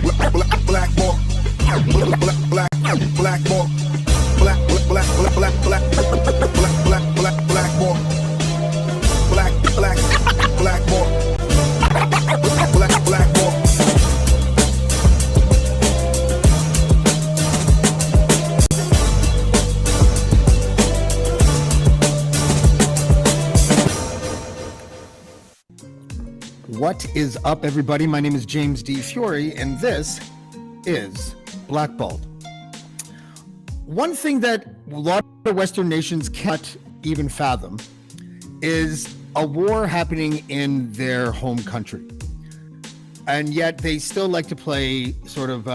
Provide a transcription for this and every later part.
Blackballed. Blackballed. Blackballed. Blackballed. What is up, everybody? My name is James D. Fiore, and this is Blackballed. One thing that a lot of Western nations can't even fathom is a war happening in their home country. And yet they still like to play sort of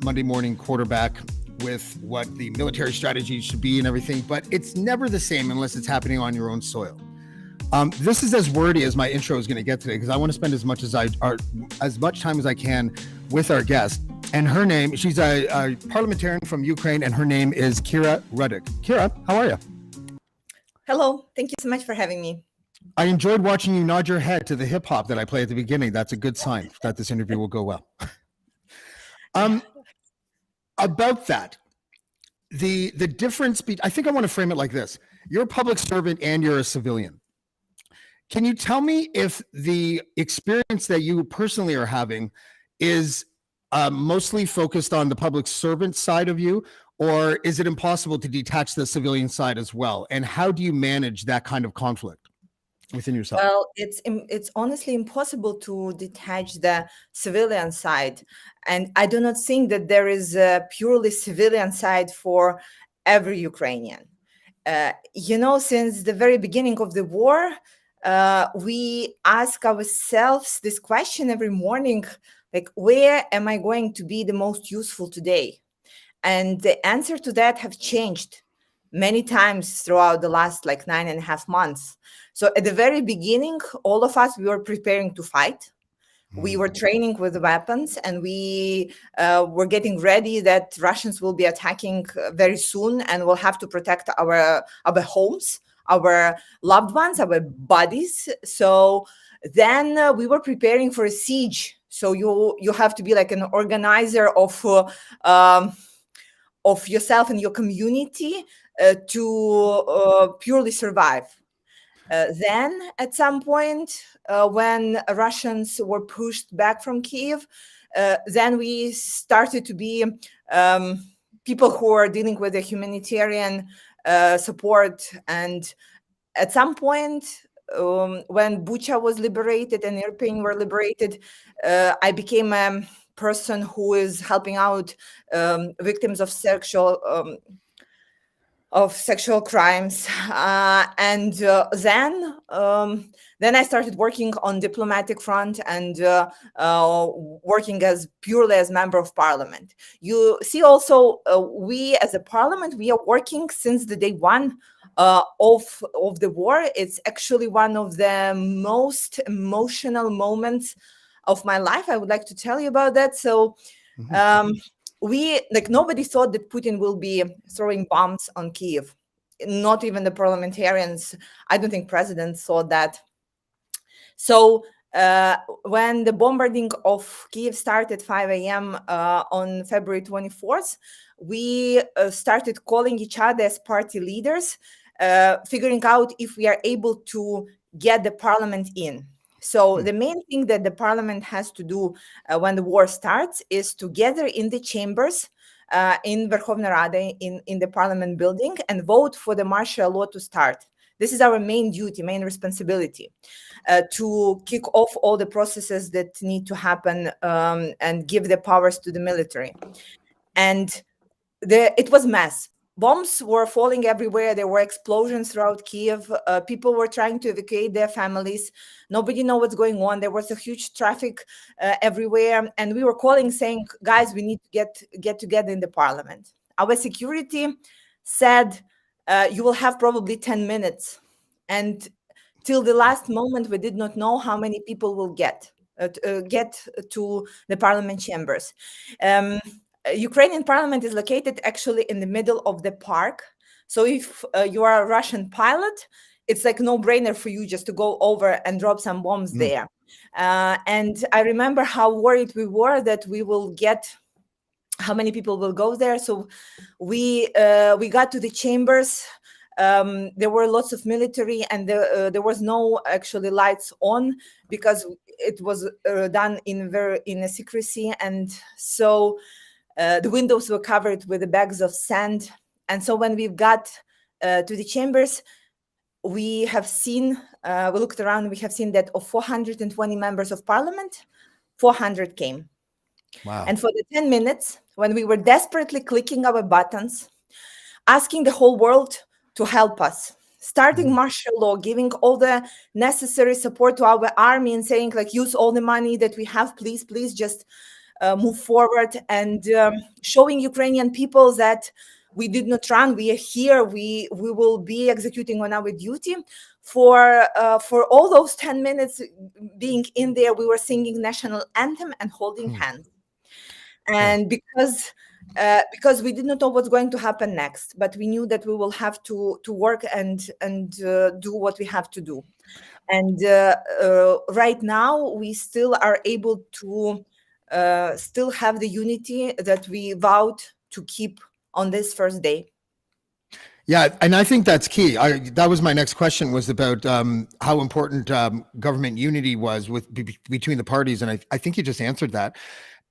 Monday morning quarterback with what the military strategy should be and everything, but it's never the same unless it's happening on your own soil. This is as wordy as my intro is going to get today because I want to spend as much time as I can with our guest. And her name, she's a parliamentarian from Ukraine, and her name is Kira Rudik. Kira, how are you? Hello, thank you so much for having me. I enjoyed watching you nod your head to the hip hop that I play at the beginning. That's a good sign that this interview will go well. About that, the difference, I think I want to frame it like this. You're a public servant and you're a civilian. Can you tell me if the experience that you personally are having is mostly focused on the public servant side of you, or is it impossible to detach the civilian side as well? And how do you manage that kind of conflict within yourself? Well, it's honestly impossible to detach the civilian side. And I do not think that there is a purely civilian side for every Ukrainian. Since the very beginning of the war, we ask ourselves this question every morning, like, where am I going to be the most useful today? And the answer to that have changed many times throughout the last 9.5 months. So at the very beginning, all of us, we were preparing to fight. We were training with weapons, and we were getting ready that Russians will be attacking very soon, and we'll have to protect our homes, our loved ones, our bodies. So then we were preparing for a siege. So you have to be like an organizer of yourself and your community to purely survive. Then at some point, when Russians were pushed back from Kiev, then we started to be people who are dealing with the humanitarian support. And at some point, when Bucha was liberated and Irpin were liberated, I became a person who is helping out victims of sexual crimes, and then I started working on diplomatic front and working as purely as member of parliament. You see, also we as a parliament, we are working since the day one of the war. It's actually one of the most emotional moments of my life. I would like to tell you about that. So. Nobody thought that Putin will be throwing bombs on Kiev. Not even the parliamentarians. I don't think presidents thought that. So when the bombarding of Kiev started 5 a.m. On February 24th, we started calling each other as party leaders, figuring out if we are able to get the parliament in. So the main thing that the parliament has to do when the war starts is to gather in the chambers in Verkhovna Rada, in the parliament building, and vote for the martial law to start. This is our main duty, main responsibility, to kick off all the processes that need to happen and give the powers to the military. And it was a mess. Bombs were falling everywhere. There were explosions throughout Kiev. People were trying to evacuate their families. Nobody knew what's going on. There was a huge traffic everywhere. And we were calling saying, guys, we need to get together in the parliament. Our security said, you will have probably 10 minutes. And till the last moment, we did not know how many people will get to the parliament chambers. Ukrainian parliament is located actually in the middle of the park. So if you are a Russian pilot, it's like no-brainer for you just to go over and drop some bombs there. And I remember how worried we were that we will get, how many people will go there. So we got to the chambers. There were lots of military, and there was no actually lights on because it was done in a secrecy, and so the windows were covered with the bags of sand. And so when we got to the chambers, we have seen, we looked around, we have seen that of 420 members of parliament, 400 came. Wow. And for the 10 minutes, when we were desperately clicking our buttons, asking the whole world to help us, starting martial law, giving all the necessary support to our army and saying, like, use all the money that we have, please just move forward, and showing Ukrainian people that we did not run, we are here, we will be executing on our duty. For all those 10 minutes being in there, we were singing national anthem and holding hands. And because we did not know what's going to happen next, but we knew that we will have to work and do what we have to do. And right now, we still are able to still have the unity that we vowed to keep on this first day. Yeah, and I think that's key. That was my next question, was about how important government unity was between the parties, and I think you just answered that.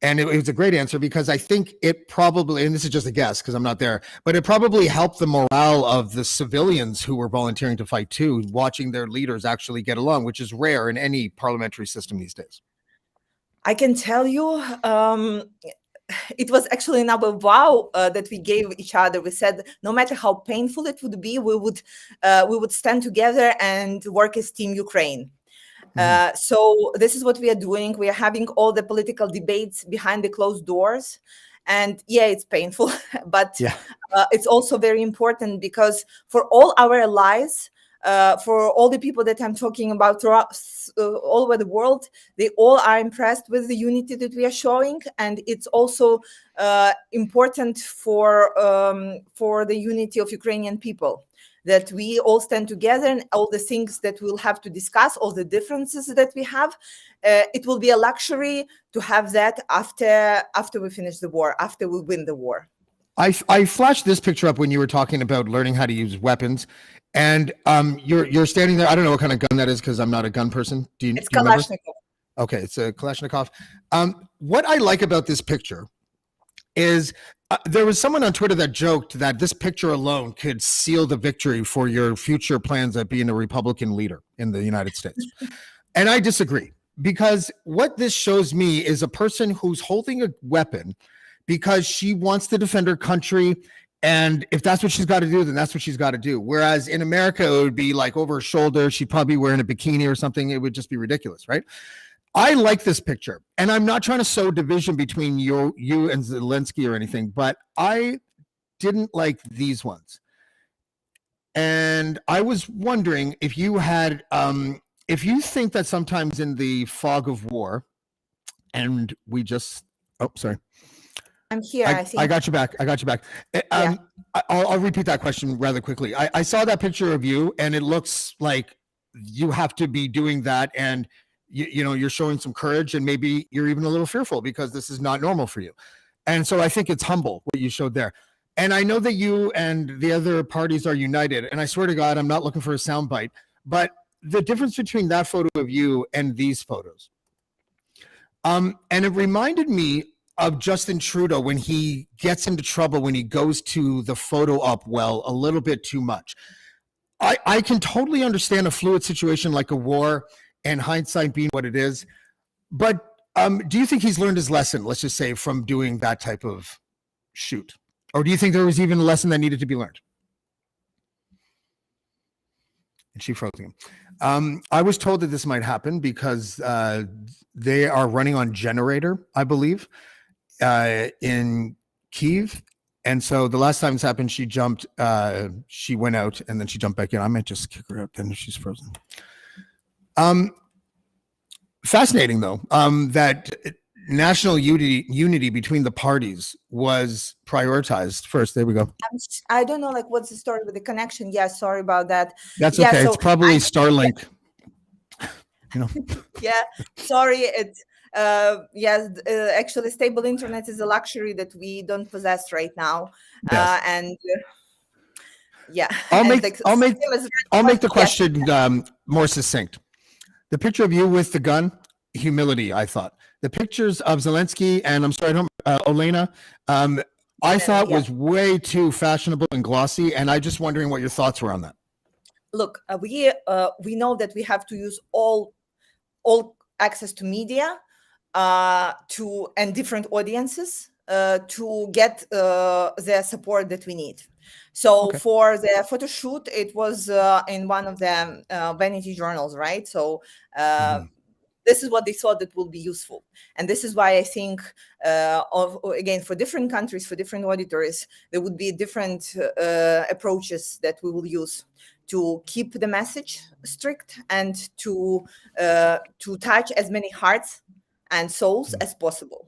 And it was a great answer, because I think it probably, and this is just a guess because I'm not there, but it probably helped the morale of the civilians who were volunteering to fight too, watching their leaders actually get along, which is rare in any parliamentary system these days. I can tell you, it was actually another vow that we gave each other. We said, no matter how painful it would be, we would stand together and work as Team Ukraine. So this is what we are doing. We are having all the political debates behind the closed doors. And yeah, it's painful, but it's also very important, because for all our allies, for all the people that I'm talking about throughout all over the world, they all are impressed with the unity that we are showing. And it's also important for the unity of Ukrainian people, that we all stand together, and all the things that we'll have to discuss, all the differences that we have, it will be a luxury to have that after we finish the war, after we win the war. I flashed this picture up when you were talking about learning how to use weapons, and you're standing there. I don't know what kind of gun that is, because I'm not a gun person. It's Kalashnikov. Okay, it's a Kalashnikov. What I like about this picture is there was someone on Twitter that joked that this picture alone could seal the victory for your future plans at being a Republican leader in the United States. And I disagree, because what this shows me is a person who's holding a weapon because she wants to defend her country. And if that's what she's got to do, then that's what she's got to do. Whereas in America, it would be like over her shoulder. She'd probably be wearing a bikini or something. It would just be ridiculous, right? I like this picture, and I'm not trying to sow division between you and Zelensky or anything, but I didn't like these ones. And I was wondering if you had, if you think that sometimes in the fog of war, and we just, oh, sorry. I'm here. I got you back. I'll repeat that question rather quickly. I saw that picture of you, and it looks like you have to be doing that, and you know, you're showing some courage, and maybe you're even a little fearful because this is not normal for you. And so I think it's humble what you showed there. And I know that you and the other parties are united. And I swear to God, I'm not looking for a soundbite, but the difference between that photo of you and these photos. And it reminded me of Justin Trudeau when he gets into trouble, when he goes to the photo op well a little bit too much. I can totally understand a fluid situation like a war, and hindsight being what it is. But do you think he's learned his lesson, let's just say, from doing that type of shoot? Or do you think there was even a lesson that needed to be learned? And she froze him. I was told that this might happen because they are running on generator, I believe, in Kyiv. And so the last time this happened, she jumped, she went out, and then she jumped back in. I might just kick her out then if she's frozen. Fascinating though, that national unity between the parties was prioritized first. There we go. I don't know, like, what's the story with the connection? Yeah, sorry about that. That's yeah, okay. so it's probably Starlink. you know. Yeah, sorry. It's yes. Actually, stable internet is a luxury that we don't possess right now, Yes. and yeah, I'll and make like I'll make same as I'll make the yes. question more succinct. The picture of you with the gun, humility. I thought the pictures of Zelensky and I'm sorry, I don't, Olena. I thought Yeah. was way too fashionable and glossy, and I just wondering what your thoughts were on that. Look, we know that we have to use all access to media to and different audiences to get the support that we need. So Okay. for the photo shoot, it was in one of the vanity journals, right? So this is what they thought that will be useful, and this is why I think again, for different countries, for different auditors, there would be different approaches that we will use to keep the message strict and to touch as many hearts and souls as possible.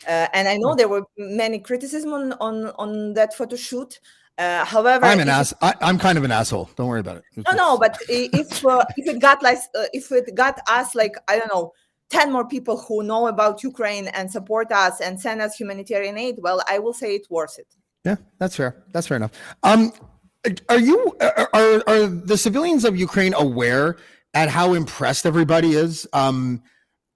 And I know there were many criticism on that photo shoot. However, I'm kind of an asshole. Don't worry about it. no, but if it got like if it got us like I don't know 10 more people who know about Ukraine and support us and send us humanitarian aid, well, I will say it's worth it. Yeah, that's fair. That's fair enough. Are the civilians of Ukraine aware at how impressed everybody is from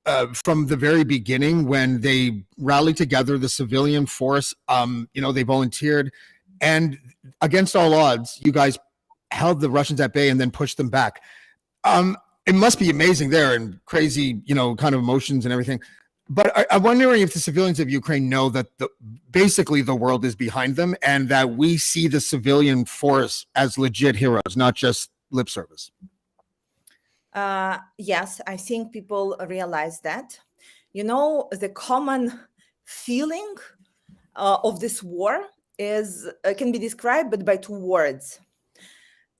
the very beginning when they rallied together, the civilian force? They volunteered, and against all odds, you guys held the Russians at bay and then pushed them back. It must be amazing there and crazy, kind of emotions and everything. But I'm wondering if the civilians of Ukraine know that basically the world is behind them and that we see the civilian force as legit heroes, not just lip service. Yes, I think people realize that. The common feeling of this war is can be described by two words: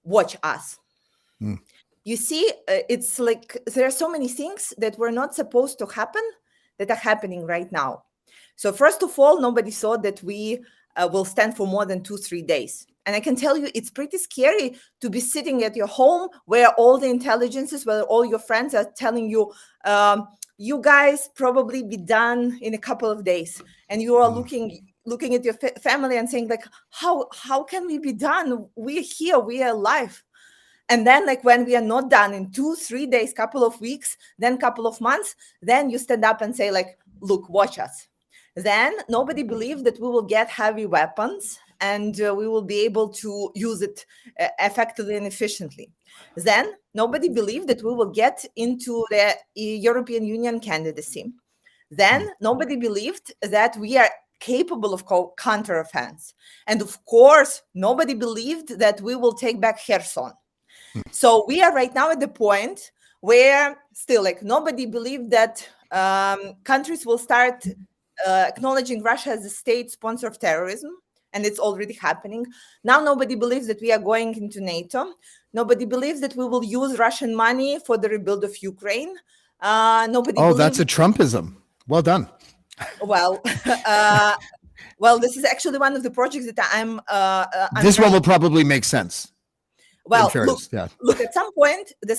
watch us. You see, it's like there are so many things that were not supposed to happen that are happening right now. So first of all, nobody thought that we will stand for more than 2-3 days. And I can tell you, it's pretty scary to be sitting at your home where all the intelligences, where all your friends are telling you, you guys probably be done in a couple of days. And you are looking at your family and saying like, how can we be done? We're here, we are alive. And then like when we are not done in 2-3 days, couple of weeks, then couple of months, then you stand up and say like, look, watch us. Then nobody believed that we will get heavy weapons and we will be able to use it effectively and efficiently. Then nobody believed that we will get into the European Union candidacy. Then nobody believed that we are capable of counteroffense. And of course, nobody believed that we will take back Kherson. So we are right now at the point where still like nobody believed that countries will start acknowledging Russia as a state sponsor of terrorism, and it's already happening. Now nobody believes that we are going into NATO. Nobody believes that we will use Russian money for the rebuild of Ukraine. That's a Trumpism. Well done. Well, this is actually one of the projects that I'm this one will probably make sense. Well, look, at some point, the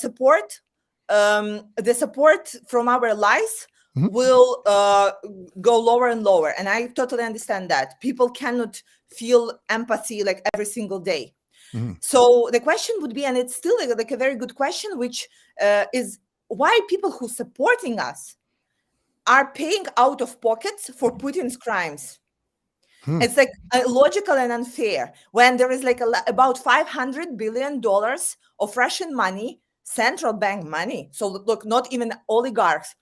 support from our allies will go lower and lower. And I totally understand that. People cannot feel empathy like every single day. So the question would be, and it's still like a very good question, which is why people who supporting us are paying out of pockets for Putin's crimes. It's like illogical and unfair when there is like about $500 billion of Russian money, central bank money. So look, not even oligarchs,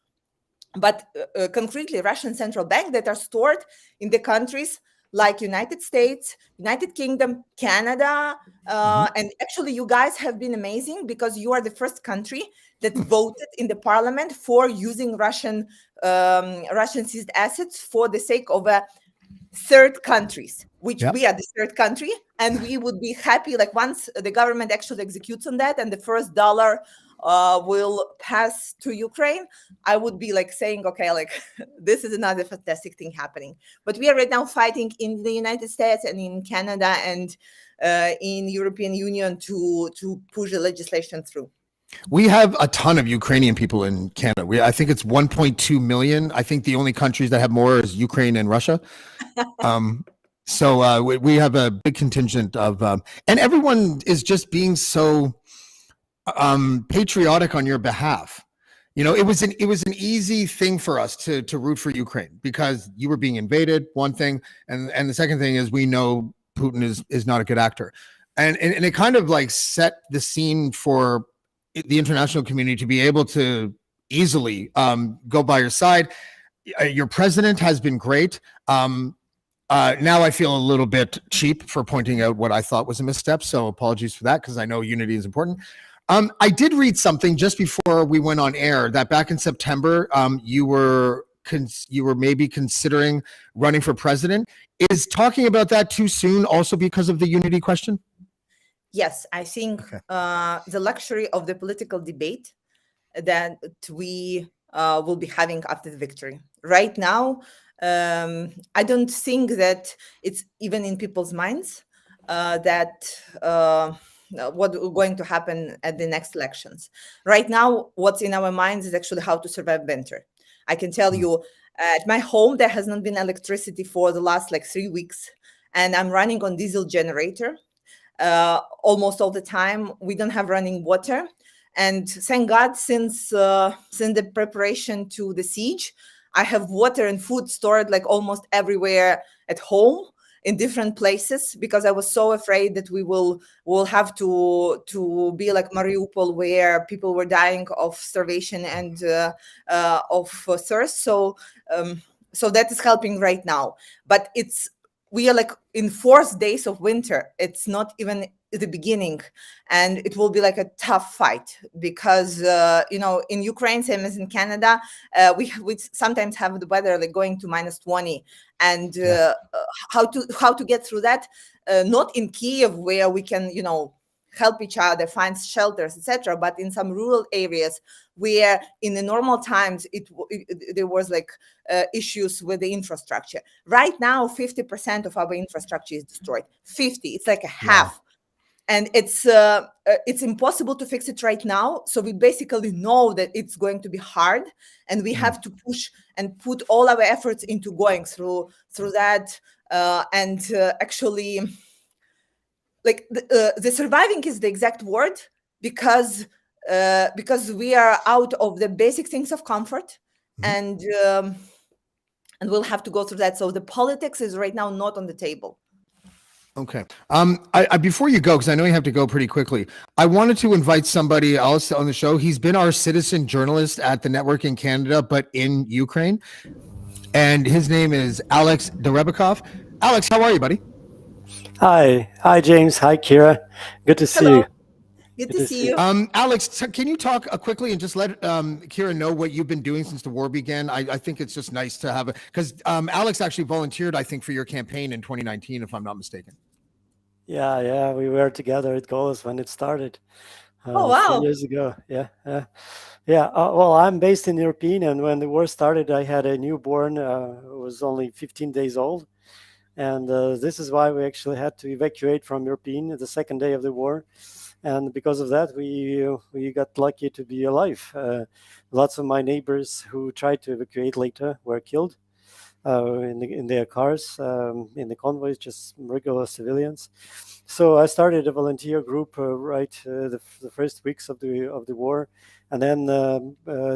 but concretely Russian central bank that are stored in the countries like United States, United Kingdom, Canada. And actually you guys have been amazing because you are the first country that voted in the parliament for using Russian seized assets for the sake of third countries, which we are the third country, and we would be happy like once the government actually executes on that and the first dollar will pass to Ukraine, I would be like saying, okay, like this is another fantastic thing happening. But we are right now fighting in the United States and in Canada and in European Union to push the legislation through. We have a ton of Ukrainian people in Canada. I think it's 1.2 million. I think the only countries that have more is Ukraine and Russia. Um, we have a big contingent of, and everyone is just being so patriotic on your behalf. You know, it was an easy thing for us to root for Ukraine because you were being invaded. One thing, and the second thing is we know Putin is not a good actor, and it kind of like set the scene for the international community to be able to easily go by your side. Your president has been great. Now I feel a little bit cheap for pointing out what I thought was a misstep. So apologies for that because I know unity is important. I did read something just before we went on air that back in September, you were maybe considering running for president. Is talking about that too soon also because of the unity question? Yes, I think the luxury of the political debate that we will be having after the victory. Right now, I don't think that it's even in people's minds that what going to happen at the next elections. Right now, what's in our minds is actually how to survive winter. I can tell you, at my home, there has not been electricity for the last like 3 weeks, and I'm running on diesel generator almost all the time. We don't have running water. And thank God, since the preparation to the siege, I have water and food stored like almost everywhere at home in different places because I was so afraid that will have to be like Mariupol, where people were dying of starvation and of thirst. So that is helping right now. But we are like in 4th days of winter. It's not even the beginning, and it will be like a tough fight because in Ukraine, same as in Canada, we sometimes have the weather like going to -20, and how to get through that, not in Kiev where we can help each other, find shelters, etc., but in some rural areas where in the normal times there was like issues with the infrastructure. Right now 50% of our infrastructure is destroyed. 50, it's like a half. And it's impossible to fix it right now. So we basically know that it's going to be hard, and we have to push and put all our efforts into going through that. Actually, like the surviving is the exact word, because we are out of the basic things of comfort, and we'll have to go through that. So the politics is right now not on the table. Okay. I before you go, because I know you have to go pretty quickly, I wanted to invite somebody else on the show. He's been our citizen journalist at the network in Canada, but in Ukraine. And his name is Alex Derebikov. Alex, how are you, buddy? Hi, James. Hi, Kira. Good to see Hello. you. Good to see you. Alex, can you talk quickly and just let Kira know what you've been doing since the war began? I think it's just nice to have because Alex actually volunteered, I think, for your campaign in 2019, if I'm not mistaken. Yeah, we were together at Holos when it started. Oh, wow. 3 years ago. Yeah. Well, I'm based in European, and when the war started, I had a newborn who was only 15 days old. And this is why we actually had to evacuate from European the second day of the war. And because of that, we got lucky to be alive. Lots of my neighbors who tried to evacuate later were killed in their cars, in the convoys, just regular civilians. So I started a volunteer group the first weeks of the war, and then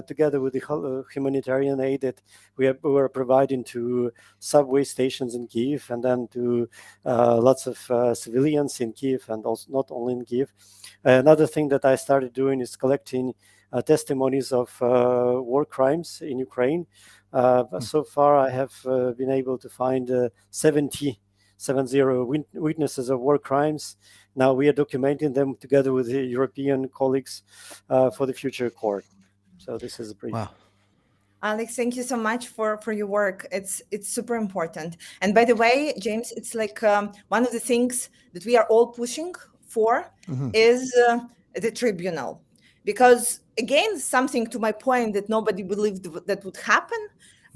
together with the humanitarian aid that we were providing to subway stations in Kiev, and then to lots of civilians in Kiev, and also not only in Kiev. Another thing that I started doing is collecting testimonies of war crimes in Ukraine. So far, I have been able to find 70 witnesses of war crimes. Now we are documenting them together with the European colleagues for the future court. So this is a brief. Wow. Alex, thank you so much for your work. It's super important. And by the way, James, it's like one of the things that we are all pushing for is the tribunal. Because again, something to my point that nobody believed that would happen.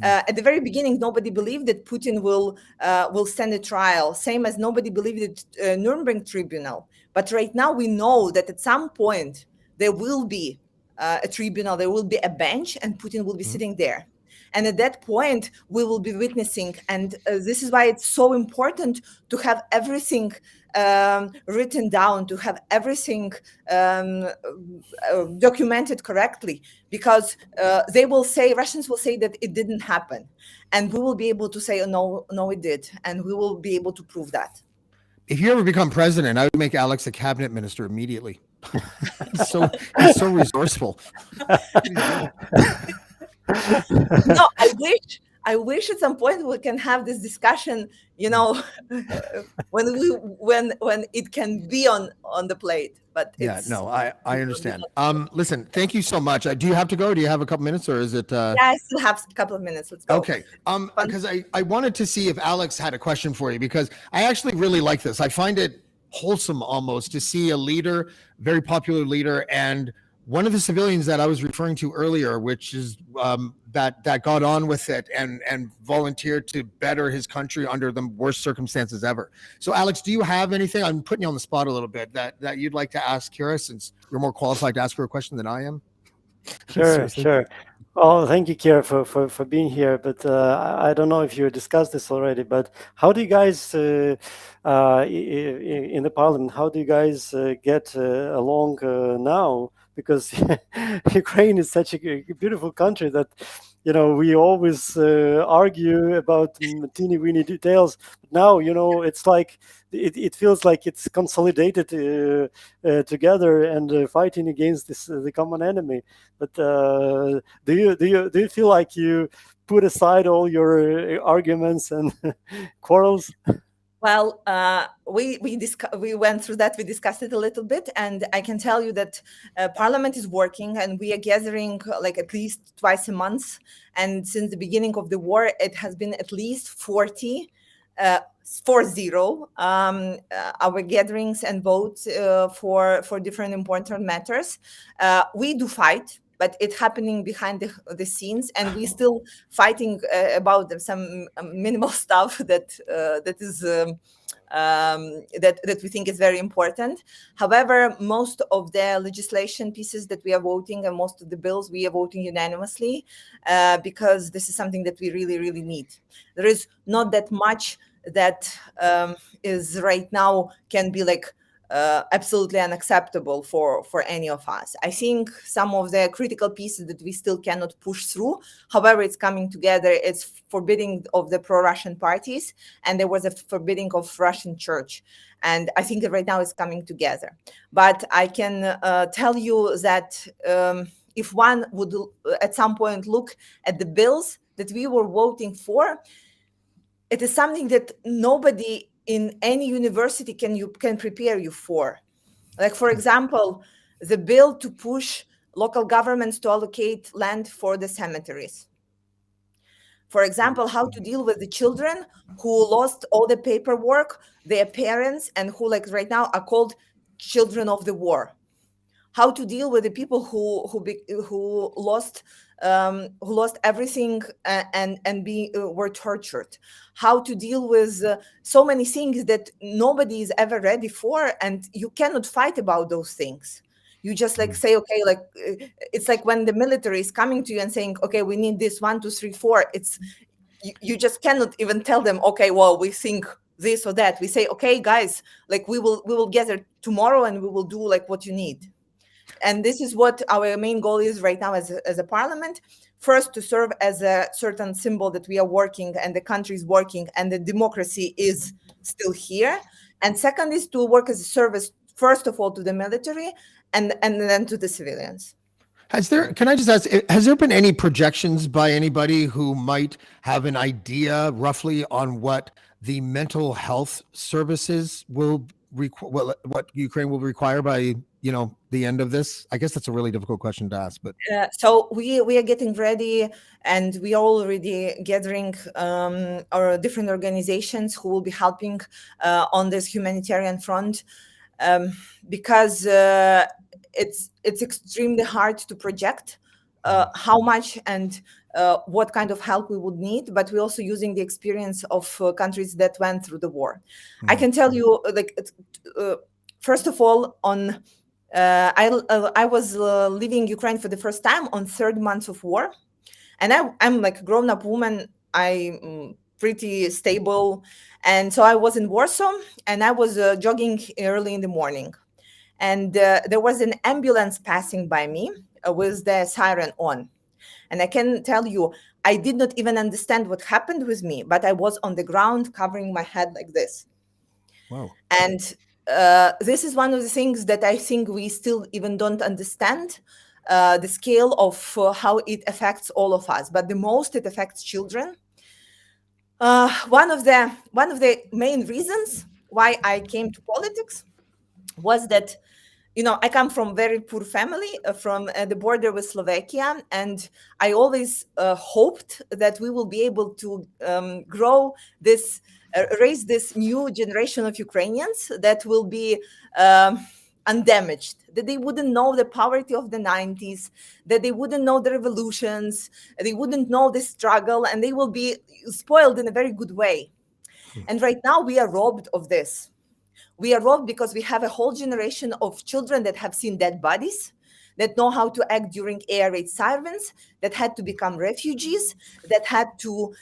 At the very beginning, nobody believed that Putin will stand a trial, same as nobody believed that Nuremberg tribunal. But right now we know that at some point there will be a tribunal, there will be a bench, and Putin will be sitting there. And at that point, we will be witnessing. And this is why it's so important to have everything written down, to have everything documented correctly, because Russians will say that it didn't happen. And we will be able to say, oh, no, it did. And we will be able to prove that. If you ever become president, I would make Alex a cabinet minister immediately. he's so resourceful. No, I wish at some point we can have this discussion, when it can be on the plate. But I understand. Listen, thank you so much. Do you have to go? Do you have a couple minutes, or is it? Yeah, I still have a couple of minutes. Let's go. Okay. Because I wanted to see if Alex had a question for you, because I actually really like this. I find it wholesome almost to see a leader, very popular leader, and one of the civilians that I was referring to earlier, which is that got on with it and volunteered to better his country under the worst circumstances ever. So, Alex, do you have anything? I'm putting you on the spot a little bit that you'd like to ask Kira, since you're more qualified to ask her a question than I am. Sure. Well, thank you, Kira, for being here. But I don't know if you discussed this already, but how do you guys, in the parliament, how do you guys get along now? Because Ukraine is such a beautiful country that, we always argue about teeny weeny details. But now, it's like it feels like it's consolidated together and fighting against the common enemy. But do you feel like you put aside all your arguments and quarrels? Well, we went through that. We discussed it a little bit, and I can tell you that Parliament is working, and we are gathering like at least twice a month. And since the beginning of the war, it has been at least 40 our gatherings and votes for different important matters. We do fight, but it's happening behind the scenes, and we're still fighting about some minimal stuff that we think is very important. However, most of the legislation pieces that we are voting, and most of the bills, we are voting unanimously because this is something that we really, really need. There is not that much that is right now can be like absolutely unacceptable for any of us. I think some of the critical pieces that we still cannot push through, however, it's coming together. It's forbidding of the pro-Russian parties, and there was a forbidding of Russian church. And I think that right now it's coming together. But I can tell you that if one would at some point look at the bills that we were voting for, it is something that nobody in any university can prepare you for. Like, for example, the bill to push local governments to allocate land for the cemeteries. For example, how to deal with the children who lost all the paperwork, their parents, and who like right now are called children of the war. How to deal with the people who lost everything and were tortured. How to deal with so many things that nobody is ever ready for, and you cannot fight about those things. You just like say, okay, like it's like when the military is coming to you and saying, okay, we need this 1, 2, 3, 4. It's you just cannot even tell them, okay, well, we think this or that. We say, okay, guys, like we will gather tomorrow and we will do like what you need. And this is what our main goal is right now as a parliament. First, to serve as a certain symbol that we are working and the country is working and the democracy is still here. And second is to work as a service, first of all, to the military and then to the civilians. Can I just ask, has there been any projections by anybody who might have an idea roughly on what the mental health services will what Ukraine will require by the end of this? I guess that's a really difficult question to ask, but so we are getting ready, and we are already gathering our different organizations who will be helping on this humanitarian front, because it's extremely hard to project how much and what kind of help we would need, but we're also using the experience of countries that went through the war. I can tell you, like, first of all, on I was leaving Ukraine for the first time on third month of war, and I'm like a grown-up woman. I'm pretty stable, and so I was in Warsaw, and I was jogging early in the morning, and there was an ambulance passing by me with the siren on. And I can tell you, I did not even understand what happened with me, but I was on the ground covering my head like this. Wow. And this is one of the things that I think we still even don't understand the scale of how it affects all of us. But the most it affects children. One of the main reasons why I came to politics was that, I come from very poor family from the border with Slovakia, and I always hoped that we will be able to raise this new generation of Ukrainians that will be undamaged, that they wouldn't know the poverty of the 90s, that they wouldn't know the revolutions, they wouldn't know the struggle, and they will be spoiled in a very good way. And right now we are robbed of this. We are robbed because we have a whole generation of children that have seen dead bodies, that know how to act during air raid sirens, that had to become refugees, that had to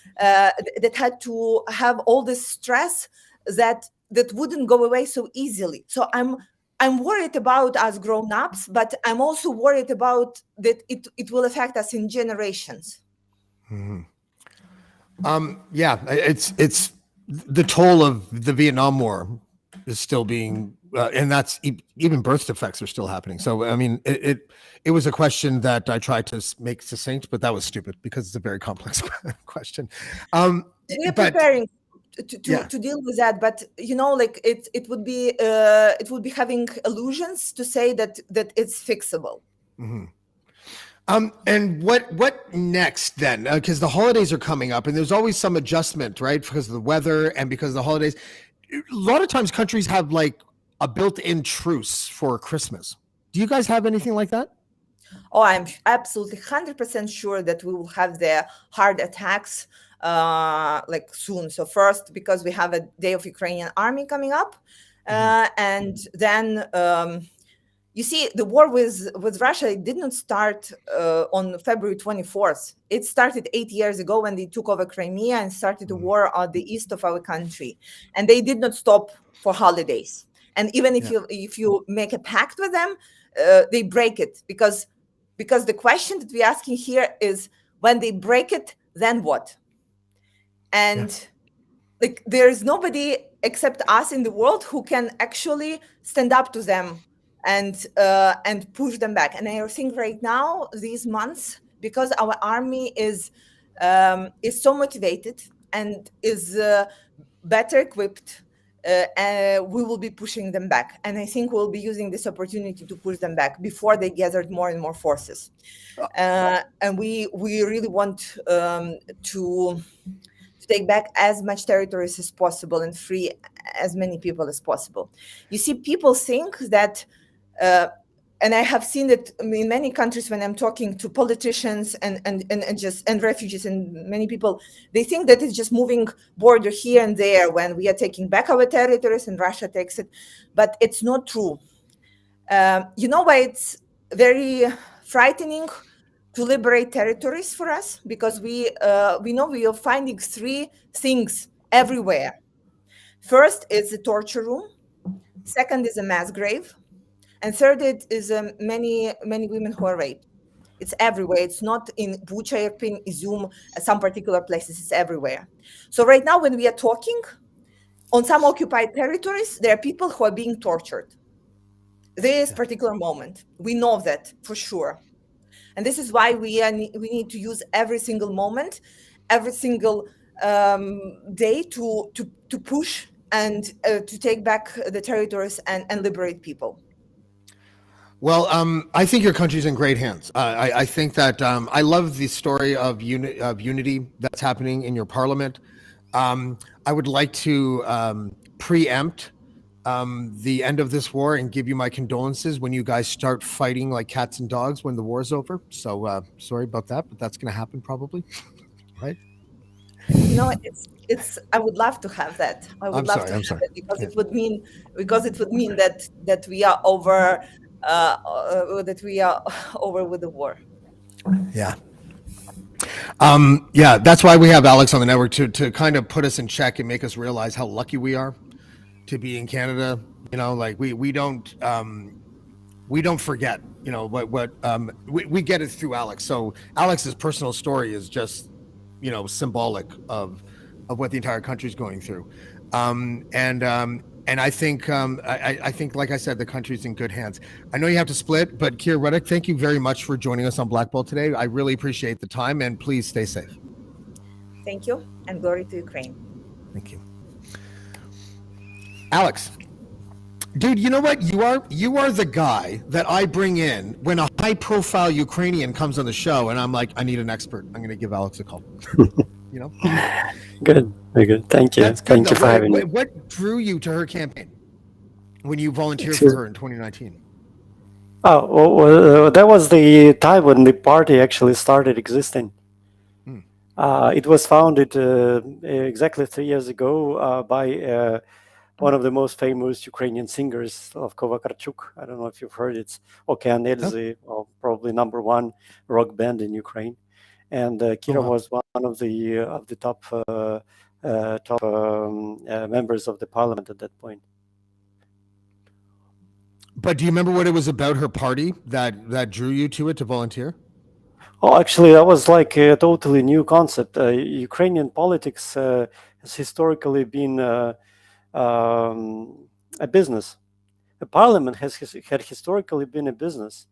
have all this stress that wouldn't go away so easily. So I'm worried about us grown-ups, but I'm also worried about that it will affect us in generations. Yeah, it's the toll of the Vietnam War is still being, and that's even birth defects are still happening. So I mean, it was a question that I tried to make succinct, but that was stupid because it's a very complex question. We are preparing to deal with that, but it would be having illusions to say that it's fixable. Mm-hmm. And what next then? Because the holidays are coming up, and there's always some adjustment, right? Because of the weather and because of the holidays. A lot of times countries have like a built-in truce for Christmas. Do you guys have anything like that? Oh, I'm absolutely 100% sure that we will have the hard attacks like soon. So first, because we have a Day of Ukrainian Army coming up, and then you see, the war with Russia, it did not start on February 24th. It started 8 years ago when they took over Crimea and started a war on the east of our country. And they did not stop for holidays. And even if you make a pact with them, they break it. Because the question that we're asking here is, when they break it, then what? And like, there is nobody except us in the world who can actually stand up to them and push them back. And I think right now, these months, because our army is so motivated and is better equipped, we will be pushing them back. And I think we'll be using this opportunity to push them back before they gathered more and more forces. And we really want to take back as much territories as possible and free as many people as possible. You see, people think that, and I have seen it in many countries when I'm talking to politicians and refugees and many people, they think that it's just moving border here and there when we are taking back our territories and Russia takes it, but it's not true. You know why it's very frightening to liberate territories for us? Because we know we are finding three things everywhere. First is a torture room. Second is a mass grave. And third is many women who are raped. It's everywhere. It's not in Bucha, Irpin, Izum, some particular places. It's everywhere. So right now, when we are talking, on some occupied territories, there are people who are being tortured. This particular moment, we know that for sure. And this is why we need to use every single moment, every single day to push and to take back the territories and liberate people. Well, I think your country's in great hands. I think that I love the story of unity that's happening in your parliament. I would like to preempt the end of this war and give you my condolences when you guys start fighting like cats and dogs when the war is over. So sorry about that, but that's going to happen probably, right? You know, it's. I would love to have that. I would love to have it because it would mean that we are over that we are over with the war. Yeah. Yeah, that's why we have Alex on the network to kind of put us in check and make us realize how lucky we are to be in Canada. Like we don't forget. We get it through Alex. So Alex's personal story is just symbolic of what the entire country is going through. And I think I think, like I said, the country's in good hands. I know you have to split, but Kira Rudik, thank you very much for joining us on Blackballed today. I really appreciate the time, and please stay safe. Thank you, and glory to Ukraine. Thank you, Alex. Dude, you know what? You are the guy that I bring in when a high-profile Ukrainian comes on the show, and I'm like, I need an expert. I'm going to give Alex a call. Good, very good. Thank you. That's good, Thank you for having me. What drew you to her campaign when you volunteered for her in 2019? Oh, well, that was the time when the party actually started existing. It was founded exactly 3 years ago by one of the most famous Ukrainian singers of Kovakarchuk. I don't know if you've heard it. It's Okean Elzy, probably number one rock band in Ukraine. And Kira was one of the top members of the parliament at that point. But do you remember what it was about her party that drew you to it to volunteer? Oh, actually, that was like a totally new concept. Ukrainian politics has historically been a business. A parliament had historically been a business.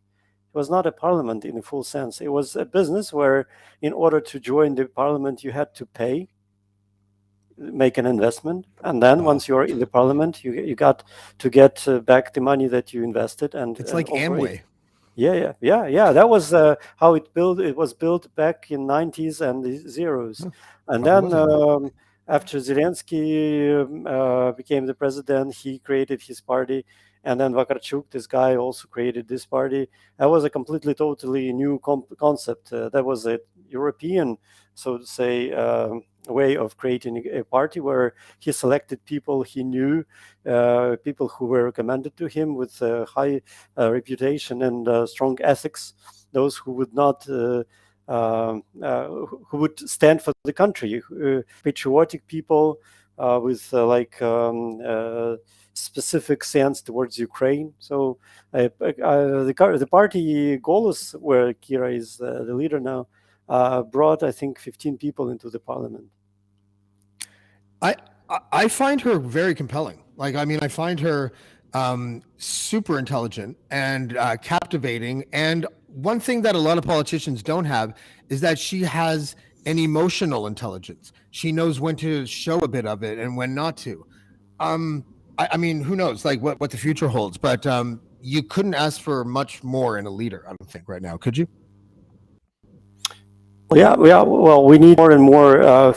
It was not a parliament in a full sense. It was a business where, in order to join the parliament, you had to pay, make an investment, and then once you're in the parliament, you got to get back the money that you invested. And it's like Amway. Yeah. That was how it built. It was built back in 90s and the zeros, and then after Zelensky became the president, he created his party. And then Vakarchuk, this guy, also created this party. That was a completely, totally new concept. That was a European, so to say, way of creating a party where he selected people he knew, people who were recommended to him with high reputation and strong ethics, those who would not... who would stand for the country, patriotic people with specific sense towards Ukraine. So the party Holos, where Kira is the leader now, brought, I think, 15 people into the parliament. I find her very compelling. I find her super intelligent and captivating. And one thing that a lot of politicians don't have is that she has an emotional intelligence. She knows when to show a bit of it and when not to. I mean, who knows, what the future holds? But you couldn't ask for much more in a leader, I don't think, right now, could you? Yeah. Well, we need more and more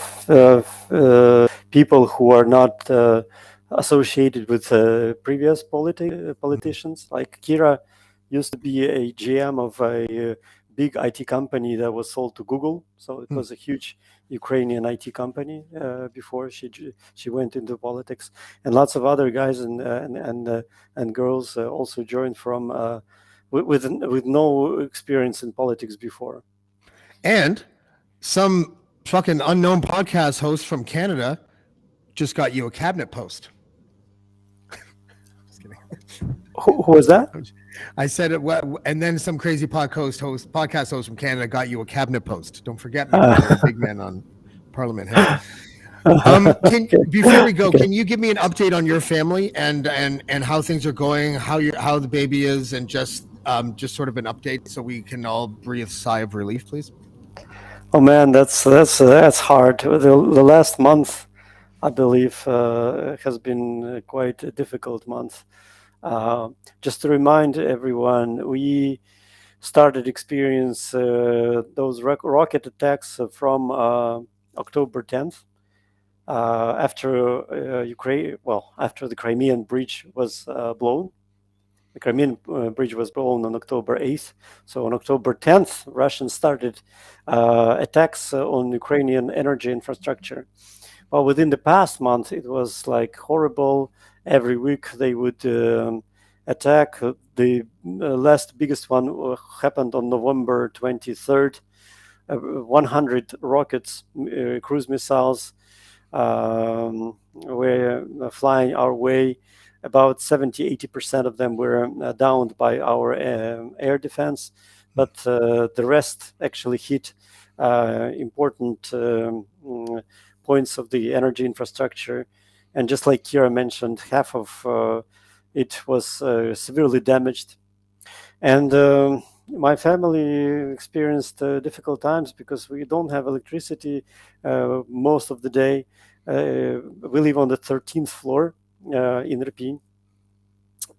people who are not associated with previous politicians. Like Kira used to be a GM of a big IT company that was sold to Google. So it was a huge Ukrainian IT company before she went into politics, and lots of other guys and girls also joined from with no experience in politics before. And some fucking unknown podcast host from Canada just got you a cabinet post. Just kidding. Who was that? I said it, and then some crazy podcast host from Canada got you a cabinet post. Don't forget me, big man on Parliament Hill. Before we go, can you give me an update on your family and how things are going, how the baby is, and just sort of an update so we can all breathe a sigh of relief, please? Oh man, that's hard. The last month, I believe, has been quite a difficult month. Just to remind everyone, we started experience those rocket attacks from October 10th, after Ukraine. Well, after the Crimean bridge was blown. The Crimean bridge was blown on October 8th. So on October 10th, Russians started attacks on Ukrainian energy infrastructure. Well, within the past month, it was like horrible. Every week they would attack. The last biggest one happened on November 23rd. 100 rockets, cruise missiles were flying our way. About 70-80% of them were downed by our air defense, but the rest actually hit important points of the energy infrastructure. And just like Kira mentioned, half of it was severely damaged. And my family experienced difficult times because we don't have electricity most of the day. We live on the 13th floor in Irpin.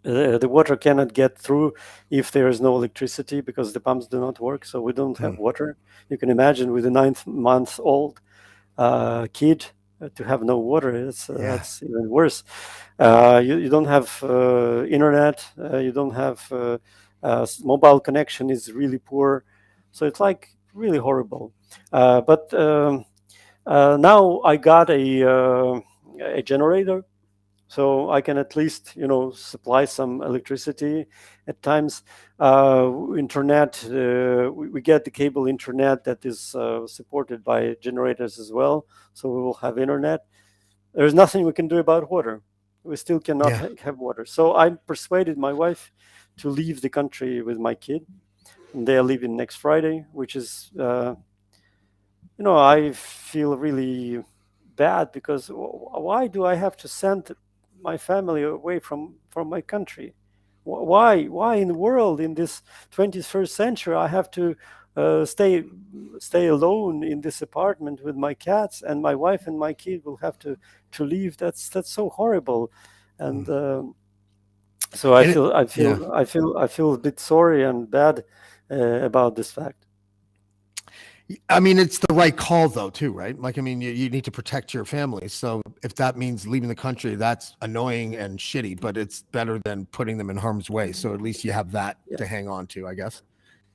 The water cannot get through if there is no electricity because the pumps do not work, so we don't have water. You can imagine with a 9-month-old kid to have no water. That's even worse. You don't have internet. You don't have mobile connection is really poor. So it's like really horrible. But now I got a generator, so I can at least supply some electricity at times. Internet, we get the cable internet that is supported by generators as well, so we will have internet. There's nothing we can do about water. We still cannot have water. So I persuaded my wife to leave the country with my kid, and they are leaving next Friday, which is I feel really bad because why do I have to send my family away from my country? Why in the world in this 21st century I have to stay alone in this apartment with my cats, and my wife and my kid will have to leave? That's so horrible. And so I feel a bit sorry and bad about this fact. I mean, it's the right call, though, too, right? Like, I mean, you need to protect your family. So if that means leaving the country, that's annoying and shitty, but it's better than putting them in harm's way. So at least you have that to hang on to, I guess.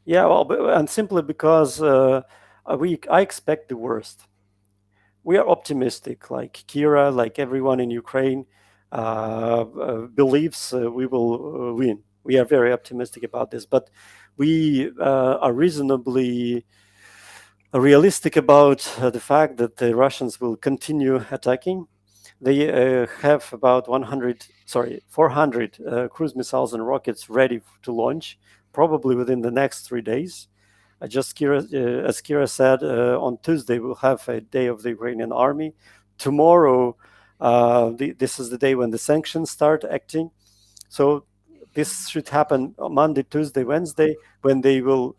Yeah, well, and simply because I expect the worst. We are optimistic, like Kira, like everyone in Ukraine believes we will win. We are very optimistic about this, but we are reasonably realistic about the fact that the Russians will continue attacking. They have about 400 cruise missiles and rockets ready to launch, probably within the next 3 days. As Kira said, on Tuesday we'll have a day of the Ukrainian army. Tomorrow, this is the day when the sanctions start acting. So this should happen on Monday, Tuesday, Wednesday, when they will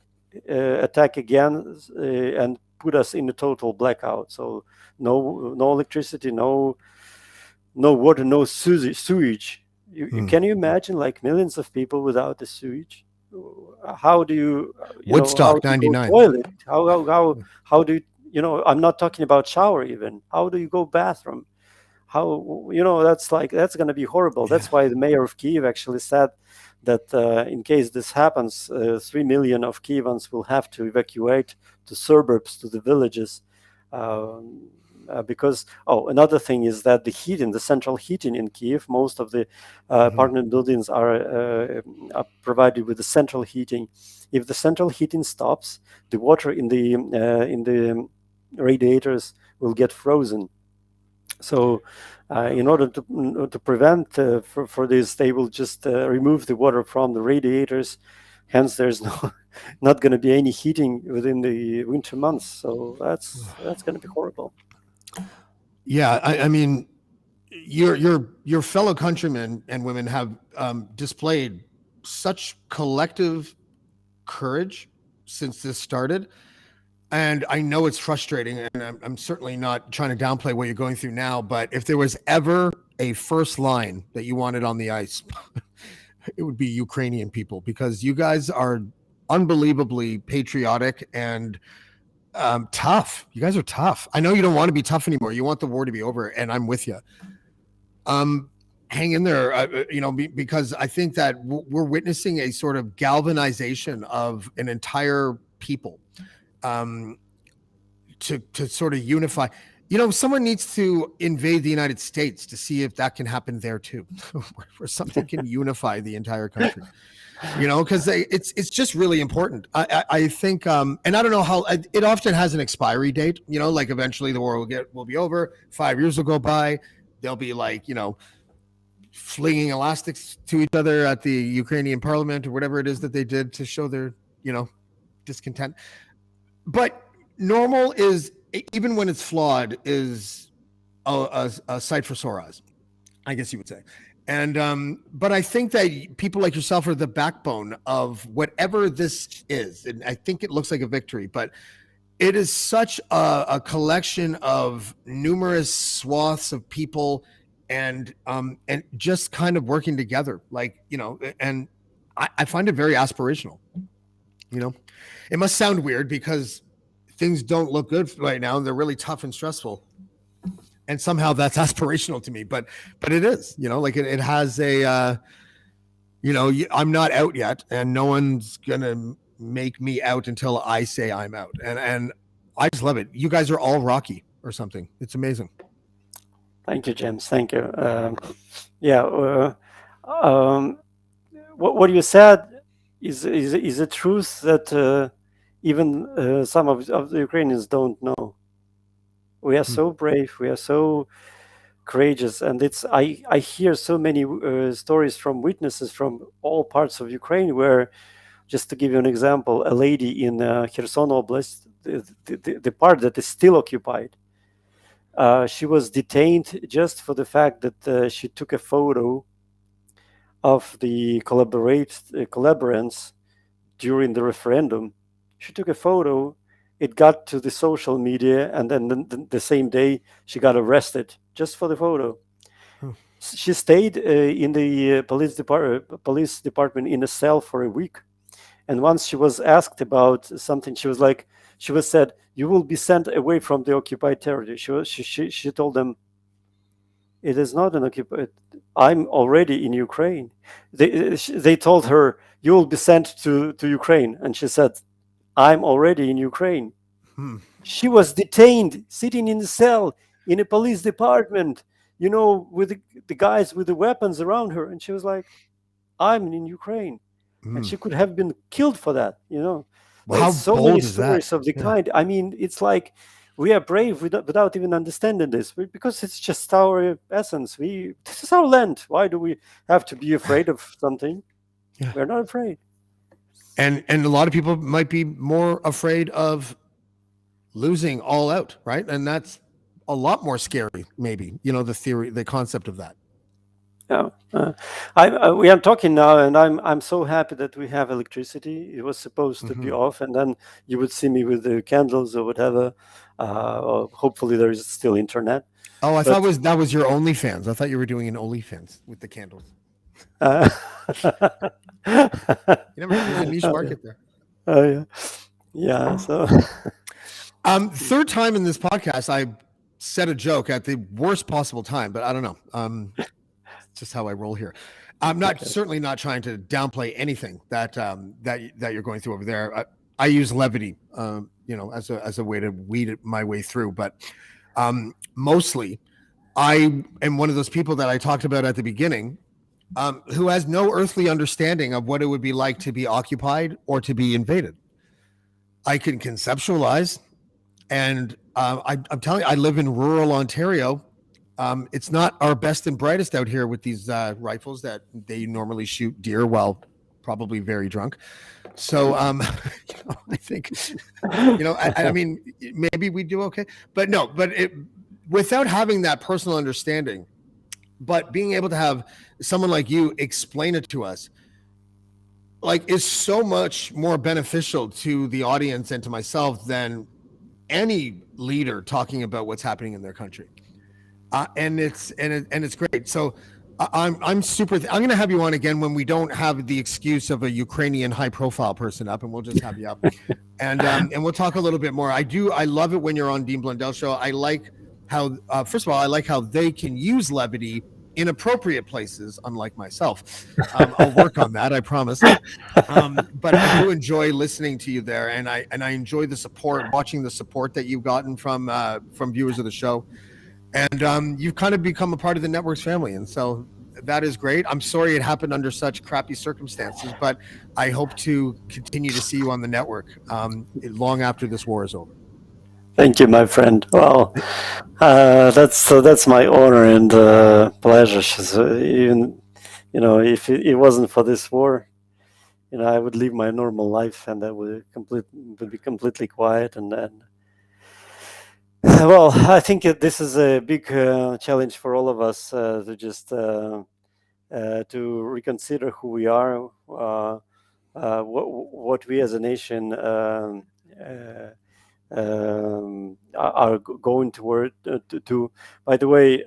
attack again and put us in a total blackout. So no electricity, no water, no sewage. Can you imagine like millions of people without the sewage? How do you Woodstock 99 toilet? How do you I'm not talking about shower even. How do you go bathroom? How that's going to be horrible. That's why the mayor of Kiev actually said that in case this happens, 3 million of Kievans will have to evacuate to suburbs, to the villages, because another thing is that the central heating in Kiev, most of the apartment buildings are provided with the central heating. If the central heating stops, the water in the radiators will get frozen. So in order to prevent for this, they will just remove the water from the radiators. Hence, there's not going to be any heating within the winter months. So that's going to be horrible. Yeah, I mean, your fellow countrymen and women have displayed such collective courage since this started. And I know it's frustrating, and I'm certainly not trying to downplay what you're going through now, but if there was ever a first line that you wanted on the ice, it would be Ukrainian people, because you guys are unbelievably patriotic and tough. You guys are tough. I know you don't want to be tough anymore. You want the war to be over, and I'm with you. Hang in there, because I think that we're witnessing a sort of galvanization of an entire people. To sort of unify. Someone needs to invade the United States to see if that can happen there too, where something can unify the entire country. Because it's just really important. I think, and I don't know how it often has an expiry date. Like eventually the war will be over. 5 years will go by. They'll be like, flinging elastics to each other at the Ukrainian parliament or whatever it is that they did to show their, discontent. But normal is, even when it's flawed, is a sight for sore eyes, I guess you would say. And but I think that people like yourself are the backbone of whatever this is. And I think it looks like a victory, but it is such a collection of numerous swaths of people and just kind of working together, and I find it very aspirational. It must sound weird because things don't look good right now and they're really tough and stressful, and somehow that's aspirational to me, but it is, it has a I'm not out yet, and no one's gonna make me out until I say I'm out, and I just love it. You guys are all Rocky or something. It's amazing. Thank you, James. Thank you. What you said is a truth that even some of the Ukrainians don't know. We are so brave. We are so courageous, and I hear so many stories from witnesses from all parts of Ukraine. Where, just to give you an example, a lady in Kherson Oblast, the part that is still occupied. She was detained just for the fact that she took a photo of the collaborants during the referendum. She took a photo, it got to the social media, and then the same day she got arrested just for the photo. She stayed in the police department in a cell for a week. And once she was asked about something, she was said, "You will be sent away from the occupied territory." She told them, "It is not an occupied. I'm already in Ukraine." They told her, "You will be sent to Ukraine," and she said, "I'm already in Ukraine." She was detained, sitting in the cell in a police department, with the guys with the weapons around her, and she was like, "I'm in Ukraine," and she could have been killed for that. How so bold many is stories that? of the kind. I mean, it's like we are brave without even understanding this, because it's just our essence. This is our land. Why do we have to be afraid of something? Yeah. We're not afraid. And a lot of people might be more afraid of losing all out, right? And that's a lot more scary, maybe. The concept of that. Yeah, we are talking now, and I'm so happy that we have electricity. It was supposed to be off, and then you would see me with the candles or whatever. Or hopefully there is still internet. Oh, I thought that was your OnlyFans. I thought you were doing an OnlyFans with the candles. You never had a niche market there. Oh yeah. So, third time in this podcast, I said a joke at the worst possible time, but I don't know. It's just how I roll here. I'm certainly not trying to downplay anything that you're going through over there. I use levity, as a way to weed my way through. But mostly, I am one of those people that I talked about at the beginning, who has no earthly understanding of what it would be like to be occupied or to be invaded. I can conceptualize, and I'm telling you, I live in rural Ontario. It's not our best and brightest out here with these rifles that they normally shoot deer while probably very drunk. So I think, I mean, maybe we do okay, but no, without having that personal understanding, but being able to have someone like you explain it to us, is so much more beneficial to the audience and to myself than any leader talking about what's happening in their country. And it's great. So I'm super. I'm going to have you on again when we don't have the excuse of a Ukrainian high-profile person up, and we'll just have you up, and we'll talk a little bit more. I love it when you're on Dean Blundell show. I like how first of all, I like how they can use levity inappropriate places, unlike myself. I'll work on that, I promise. But I do enjoy listening to you there, and I enjoy the support, watching the support that you've gotten from viewers of the show, and you've kind of become a part of the network's family, and so that is great. I'm sorry it happened under such crappy circumstances, but I hope to continue to see you on the network long after this war is over. Thank you, my friend. Well, that's my honor and pleasure. So even if it wasn't for this war, I would live my normal life, and that would be completely quiet. And well, I think this is a big challenge for all of us to just to reconsider who we are, what we as a nation are going toward. By the way,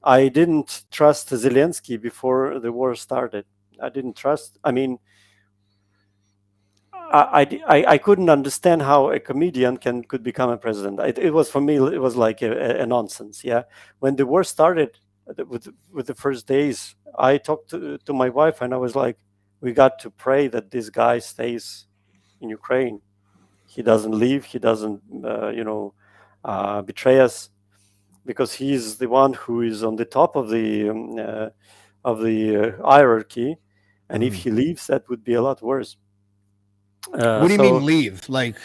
I didn't trust Zelensky before the war started. I didn't trust. I mean, I couldn't understand how a comedian could become a president. It was, for me, it was like a nonsense. Yeah, when the war started with the first days, I talked to my wife, and I was like, we got to pray that this guy stays in Ukraine. He doesn't leave. He doesn't betray us, because he's the one who is on the top of the hierarchy, and if he leaves, that would be a lot worse. What do you mean leave? Like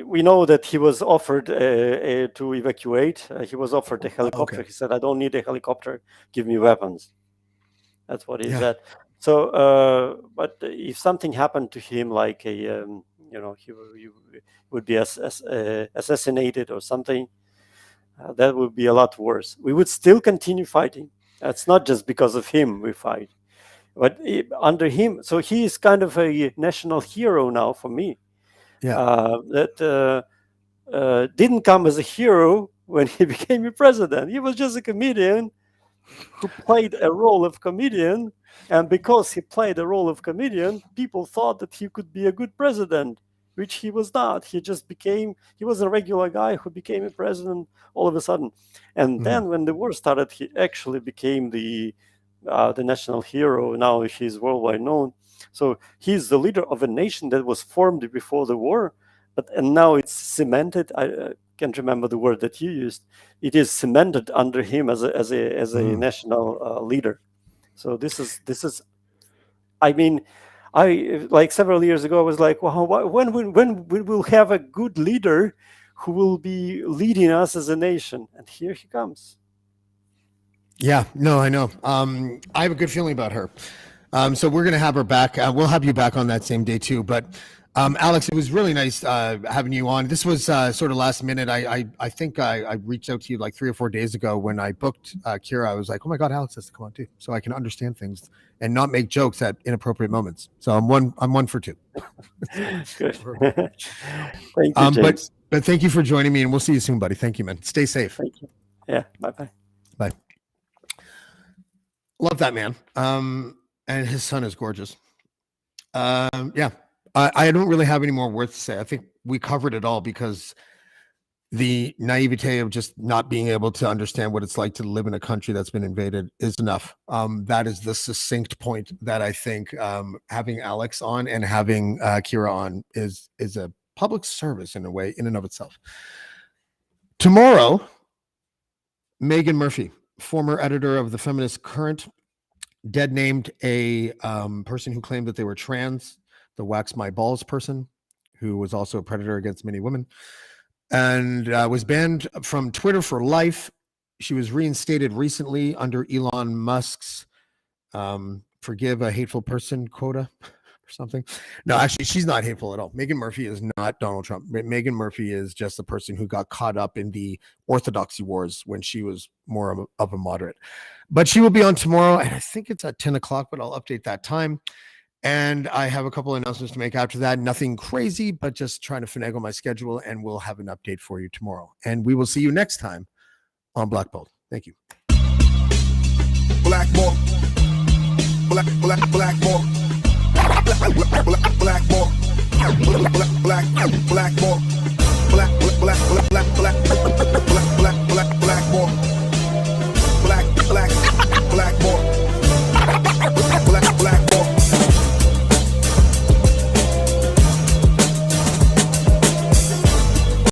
we know that he was offered to evacuate. He was offered a helicopter. Okay. He said, "I don't need a helicopter. Give me weapons." That's what he said. So, but if something happened to him, like he would be assassinated or something, that would be a lot worse. We would still continue fighting. That's not just because of him we fight. But under him, so he is kind of a national hero now for me. Yeah. That didn't come as a hero when he became a president. He was just a comedian who played a role of comedian, and because he played a role of comedian, people thought that he could be a good president, which he was not. He was a regular guy who became a president all of a sudden. And then when the war started, he actually became the national hero. Now he's worldwide known. So he's the leader of a nation that was formed before the war, and now it's cemented. I can't remember the word that you used. It is cemented under him as a national leader. So this is. I mean, I like several years ago, I was like, well, when we will have a good leader who will be leading us as a nation? And here he comes. Yeah, no, I know. I have a good feeling about her. So we're going to have her back. We'll have you back on that same day too. But Alex, it was really nice having you on. This was sort of last minute. I think I reached out to you like 3 or 4 days ago when I booked Kira. I was like, oh my God, Alex has to come on too, so I can understand things and not make jokes at inappropriate moments. So I'm one for two. Good. Thank you, James. But thank you for joining me, and we'll see you soon, buddy. Thank you, man. Stay safe. Thank you. Yeah. Bye. Bye. Love that man. And his son is gorgeous. Yeah, I don't really have any more words to say. I think we covered it all, because the naivete of just not being able to understand what it's like to live in a country that's been invaded is enough. That is the succinct point that I think having Alex on and having Kira on is a public service in a way, in and of itself. Tomorrow, Megan Murphy, former editor of the Feminist Current, dead named a person who claimed that they were trans, the Wax My Balls person, who was also a predator against many women, and was banned from Twitter for life. She was reinstated recently under Elon Musk's forgive a hateful person quota or something. No, actually, she's not hateful at all. Megan Murphy is not Donald Trump. Megan Murphy is just the person who got caught up in the orthodoxy wars when she was more of a moderate. But she will be on tomorrow, and I think it's at 10 o'clock, but I'll update that time. And I have a couple of announcements to make after that. Nothing crazy, but just trying to finagle my schedule, and we'll have an update for you tomorrow. And we will see you next time on Blackballed. Thank you. Blackballed. Blackballed. Blackballed. Blackballed. Blackballed.